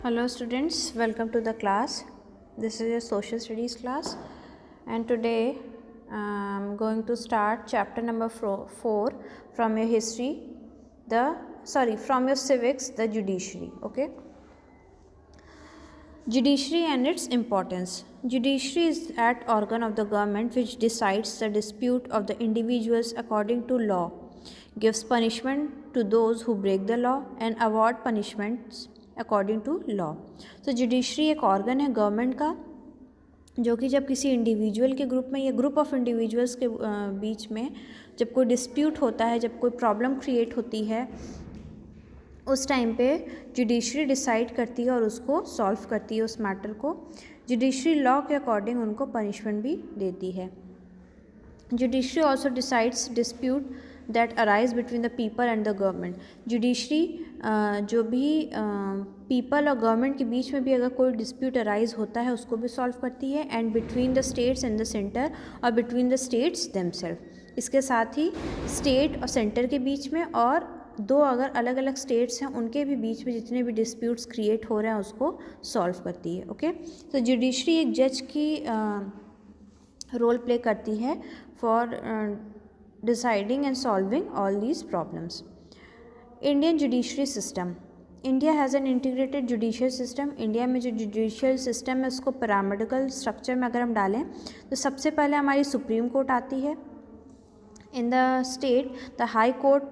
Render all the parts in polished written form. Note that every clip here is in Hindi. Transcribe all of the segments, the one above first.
Hello students, welcome to the class. This is a social studies class and today I'm going to start chapter number 4 from your history, from your civics, the judiciary. Okay. Judiciary and its importance. Judiciary is that organ of the government which decides the dispute of the individuals according to law, gives punishment to those who break the law and award punishments according to law. तो जुडिशरी एक ऑर्गन है गवर्नमेंट का जो कि जब किसी इंडिविजुअल के ग्रुप में या ग्रुप ऑफ इंडिविजुअल्स के बीच में जब कोई डिस्प्यूट होता है, जब कोई प्रॉब्लम क्रिएट होती है, उस टाइम पे जुडिशरी डिसाइड करती है और उसको सॉल्व करती है उस मैटर को. जुडिशरी लॉ के अकॉर्डिंग उनको पनिशमेंट भी देती है. Judiciary also decides dispute that arise between the people and the government. Judiciary जो भी पीपल और गवर्नमेंट के बीच में भी अगर कोई डिस्प्यूट अराइज होता है उसको भी सॉल्व करती है, and between the states and the centre और बिटवीन द स्टेट्स देमसेल्फ. इसके साथ ही स्टेट और सेंटर के बीच में और दो अगर अलग अलग स्टेट्स हैं उनके भी बीच में जितने भी डिस्प्यूट्स क्रिएट हो रहे हैं उसको सॉल्व करती है. ओके, तो जुडिशरी एक जज की रोल प्ले करती है for deciding and solving all these problems. Indian judiciary system. India has an integrated judicial system. India में जो जुडिशियल सिस्टम है उसको पिरामिडिकल स्ट्रक्चर में अगर हम डालें तो सबसे पहले हमारी सुप्रीम कोर्ट आती है. In the state the high court,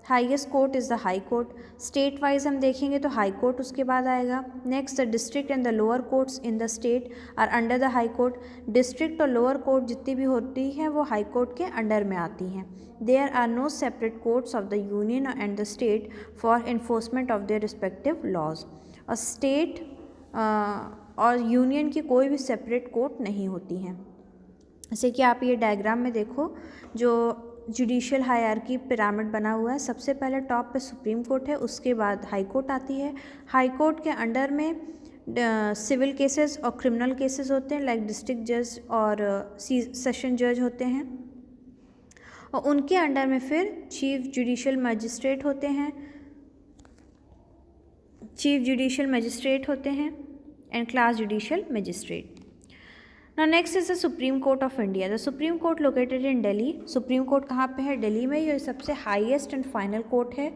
highest court is the high court. State wise हम देखेंगे तो हाई कोर्ट उसके बाद आएगा. Next the district and the lower courts in the state are under the high court. District और लोअर कोर्ट जितनी भी होती हैं वो हाई कोर्ट के अंडर में आती हैं. There are no separate courts of the union and the state for enforcement of their respective laws. और स्टेट और यूनियन की कोई भी सेपरेट कोर्ट नहीं होती हैं. जैसे कि आप ये डायग्राम में देखो, जो जुडिशियल हायरार्की पिरामिड बना हुआ है, सबसे पहले टॉप पे सुप्रीम कोर्ट है, उसके बाद हाई कोर्ट आती है. हाई कोर्ट के अंडर में सिविल केसेस और क्रिमिनल केसेस होते हैं, लाइक डिस्ट्रिक्ट जज और सेशन जज होते हैं. और उनके अंडर में फिर चीफ जुडिशियल मजिस्ट्रेट होते हैं, and class judicial magistrate. Now next is the Supreme Court of India. The Supreme Court located in Delhi. Supreme Court कहाँ पे है? दिल्ली में. ये सबसे highest and final court है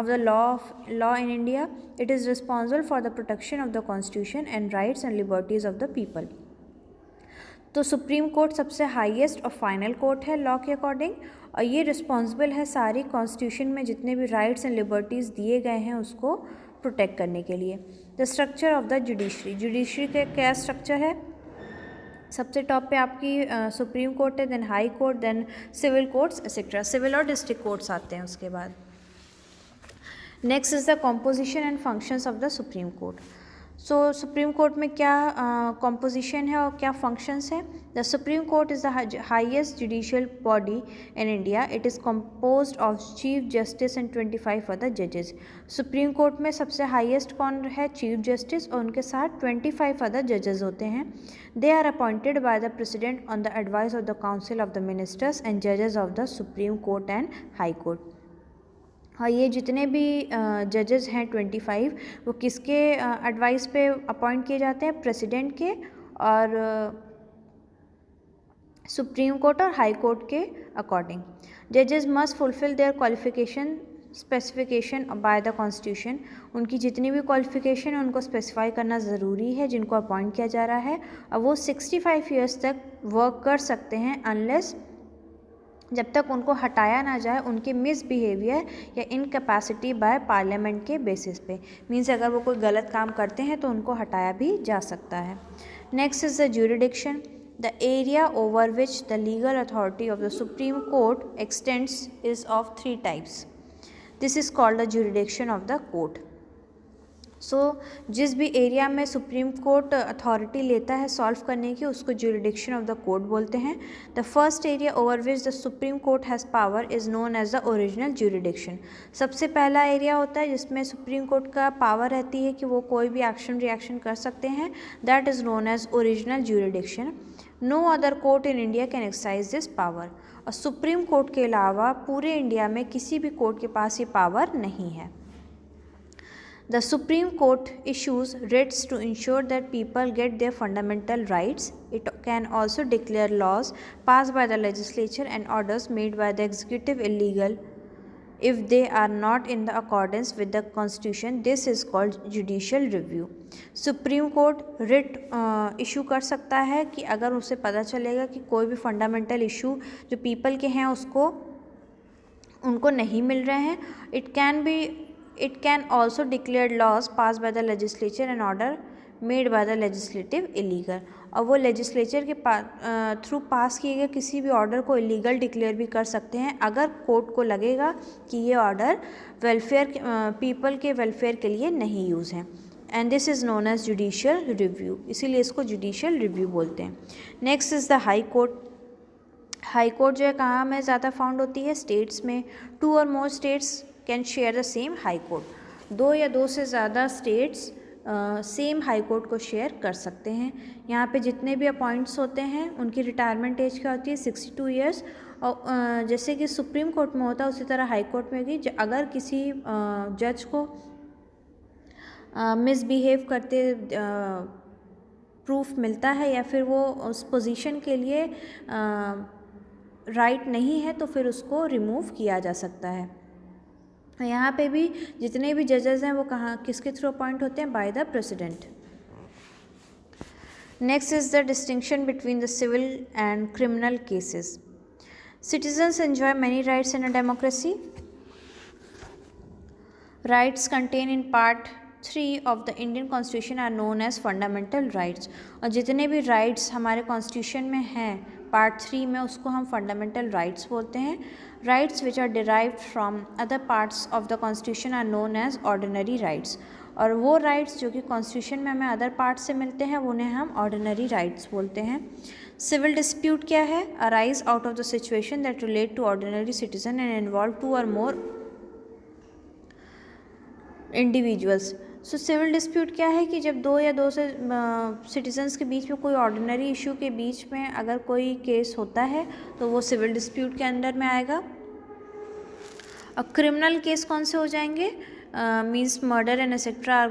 of the law in India. It is responsible for the protection of the constitution and rights and liberties of the people. तो सुप्रीम कोर्ट सबसे हाईएस्ट और फाइनल कोर्ट है लॉ के अकॉर्डिंग, और ये रिस्पॉन्सिबल है सारी कॉन्स्टिट्यूशन में जितने भी राइट्स एंड लिबर्टीज़ दिए गए हैं उसको प्रोटेक्ट करने के लिए. The structure of the judiciary. Judiciary का क्या स्ट्रक्चर है? सबसे टॉप पे आपकी सुप्रीम कोर्ट है, then high court, then civil courts etcetera. Civil और डिस्ट्रिक्ट कोर्ट्स आते हैं उसके बाद. Next is the composition and functions of the supreme court. So supreme court में क्या कॉम्पोजिशन है और क्या फंक्शंस है? The supreme court is the highest judicial body in India. It is composed of chief justice and 25 other जजेस. सुप्रीम कोर्ट में सबसे हाईएस्ट कौन है? चीफ जस्टिस, और उनके साथ 25 अदर जजेस होते हैं. They are appointed by the president on the advice of the council of the ministers and जजेस of the supreme court and high court. और ये जितने भी जजेस हैं 25, वो किसके एडवाइस पे अपॉइंट किए जाते हैं? प्रेसिडेंट के और सुप्रीम कोर्ट और हाई कोर्ट के अकॉर्डिंग. जजेस must fulfil there qualification specification by the constitution. उनकी जितनी भी क्वालिफिकेशन है उनको स्पेसिफाई करना ज़रूरी है जिनको अपॉइंट किया जा रहा है, और वो 65 ईयर्स तक वर्क कर सकते हैं अनलेस जब तक उनको हटाया ना जाए उनके मिसबिहेवियर या इनकैपेसिटी बाय पार्लियामेंट के बेसिस पे. मीन्स अगर वो कोई गलत काम करते हैं तो उनको हटाया भी जा सकता है. Next is the jurisdiction. The area over which the legal authority of the supreme court extends is of 3 types. This is called the jurisdiction of the court. So जिस भी एरिया में सुप्रीम कोर्ट अथॉरिटी लेता है सॉल्व करने की उसको ज्यूरिडिक्शन ऑफ द कोर्ट बोलते हैं. The first area over which the supreme court has power is known as the original jurisdiction. सबसे पहला एरिया होता है जिसमें सुप्रीम कोर्ट का पावर रहती है कि वो कोई भी एक्शन रिएक्शन कर सकते हैं. That is known as original jurisdiction. No other court in India can exercise this power. और सुप्रीम कोर्ट के अलावा पूरे इंडिया में किसी भी कोर्ट के पास ये पावर नहीं है. The Supreme Court issues writs to ensure that people get their fundamental rights. It can also declare laws passed by the legislature and orders made by the executive illegal if they are not in the accordance with the constitution. This is called judicial review. Supreme court writ issue कर सकता है कि अगर उसे पता चलेगा कि कोई भी फंडामेंटल इशू जो पीपल के हैं उनको नहीं मिल रहे हैं. It can also declare laws passed by the legislature and order made by the legislative illegal. और वो लेजिस्लेचर के थ्रू पास किए गए किसी भी ऑर्डर को इलीगल डिक्लेयर भी कर सकते हैं अगर कोर्ट को लगेगा कि ये ऑर्डर पीपल के वेलफेयर के लिए नहीं यूज़ है. And this is known as judicial review, इसीलिए इसको जुडिशियल रिव्यू बोलते हैं. Next is the high court. High court जो है कहाँ में ज़्यादा फाउंड होती है? स्टेट्स में. 2 और more states can share the same high court. 2 या 2 से ज़्यादा स्टेट्स सेम हाई कोर्ट को शेयर कर सकते हैं. यहाँ पे जितने भी अपॉइंट्स होते हैं उनकी रिटायरमेंट एज क्या होती है? 62 ईयर्स. और जैसे कि सुप्रीम कोर्ट में होता है उसी तरह हाई कोर्ट में भी अगर किसी जज को मिसबिहेव करते प्रूफ मिलता है या फिर वो उस पोजीशन के लिए राइट नहीं है तो फिर उसको रिमूव किया जा सकता है. यहाँ पे भी जितने भी जजेस हैं वो किसके थ्रू अपॉइंट होते हैं? By the president. Next is the distinction between the civil and criminal cases. Citizens enjoy many rights in a democracy. Rights contain in part 3 of the Indian constitution are known as fundamental rights. और जितने भी राइट्स हमारे कॉन्स्टिट्यूशन में हैं पार्ट 3 में उसको हम फंडामेंटल राइट्स बोलते हैं. Rights which are derived from other parts of the constitution are known as ordinary rights. और वो राइट्स जो कि कॉन्स्टिट्यूशन में हमें अदर पार्ट से मिलते हैं उन्हें हम ऑर्डिनरी राइट्स बोलते हैं. सिविल डिस्प्यूट क्या है? Arise out of the situation that relate to ordinary citizen and involve 2 और more individuals. So civil dispute क्या है कि जब 2 या 2 से सिटीजन्स के बीच में कोई ऑर्डिनरी इशू के बीच में अगर कोई केस होता है तो वो सिविल डिस्प्यूट के अंडर में आएगा. और क्रिमिनल केस कौन से हो जाएंगे? Means murder and etcetera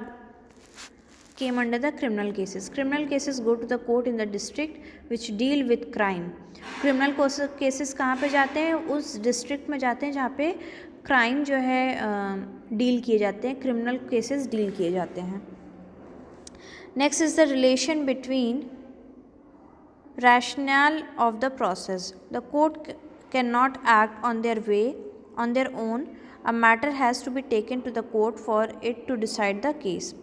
came under the criminal cases. Criminal cases go to the court in the district which deal with crime. Criminal cases कहाँ पे जाते हैं? उस डिस्ट्रिक्ट में जाते हैं जहाँ पे क्राइम जो है डील किए जाते हैं, क्रिमिनल केसेस डील किए जाते हैं. Next is the relation between rationale of the process. The court cannot act on their own. A matter has to be taken to the court for it to decide the case.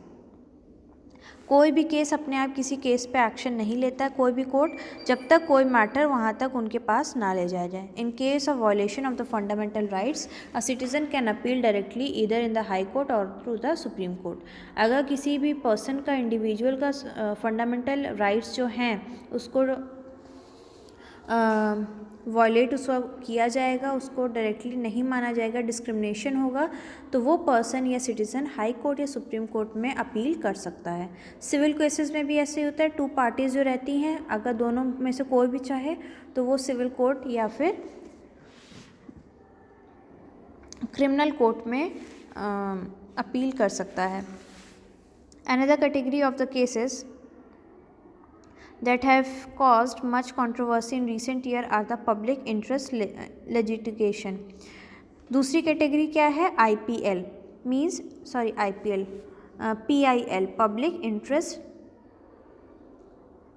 कोई भी केस अपने आप किसी केस पे एक्शन नहीं लेता कोई भी कोर्ट जब तक कोई मैटर वहाँ तक उनके पास ना ले जाया जाए. In case of violation of the fundamental rights a citizen can appeal directly either in the high court और थ्रू द सुप्रीम कोर्ट. अगर किसी भी पर्सन का इंडिविजुअल का फंडामेंटल राइट्स जो हैं उसको वायलेट उसको किया जाएगा, उसको डायरेक्टली नहीं माना जाएगा, डिस्क्रिमिनेशन होगा, तो वो पर्सन या सिटीज़न हाई कोर्ट या सुप्रीम कोर्ट में अपील कर सकता है. सिविल केसेस में भी ऐसे ही होता है. 2 पार्टीज़ जो रहती हैं अगर दोनों में से कोई भी चाहे तो वो सिविल कोर्ट या फिर क्रिमिनल कोर्ट में अपील कर सकता है. Another category of the cases that have caused much controversy in recent year are the public interest litigation. दूसरी कैटेगरी क्या है? IPL PIL public interest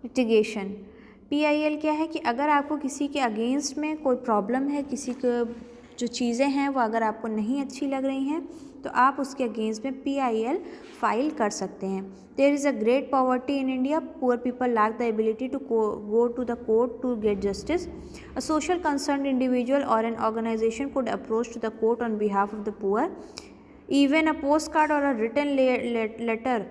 litigation. PIL क्या है कि अगर आपको किसी के अगेंस्ट में कोई प्रॉब्लम है, किसी के जो चीज़ें हैं वो अगर आपको नहीं अच्छी लग रही हैं तो आप उसके अगेंस्ट में PIL फाइल कर सकते हैं. There is a great poverty in India. Poor people lack the ability to go to the court to get justice. A social concern individual or an organisation could approach to the court on behalf of the poor. Even a post card or a written letter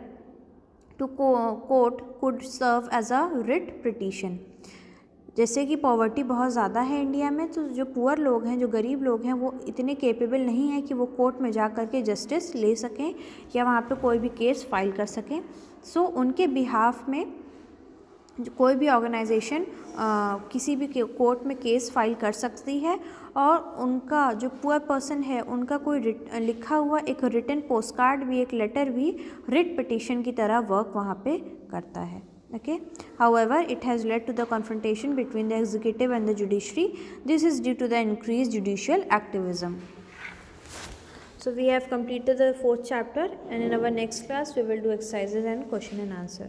to court could serve as a writ petition. जैसे कि पॉवर्टी बहुत ज़्यादा है इंडिया में, तो जो पुअर लोग हैं, जो गरीब लोग हैं, वो इतने केपेबल नहीं हैं कि वो कोर्ट में जा कर के जस्टिस ले सकें या वहाँ पे कोई भी केस फाइल कर सकें. सो उनके बिहाफ में कोई भी ऑर्गेनाइजेशन किसी भी कोर्ट में केस फाइल कर सकती है और उनका जो पुअर पर्सन है उनका कोई लिखा हुआ एक रिटन पोस्ट कार्ड भी, एक लेटर भी रिट पिटिशन की तरह वर्क वहाँ पे करता है. Okay. However, it has led to the confrontation between the executive and the judiciary. This is due to the increased judicial activism. So we have completed the 4th chapter, and in our next class we will do exercises and question and answer.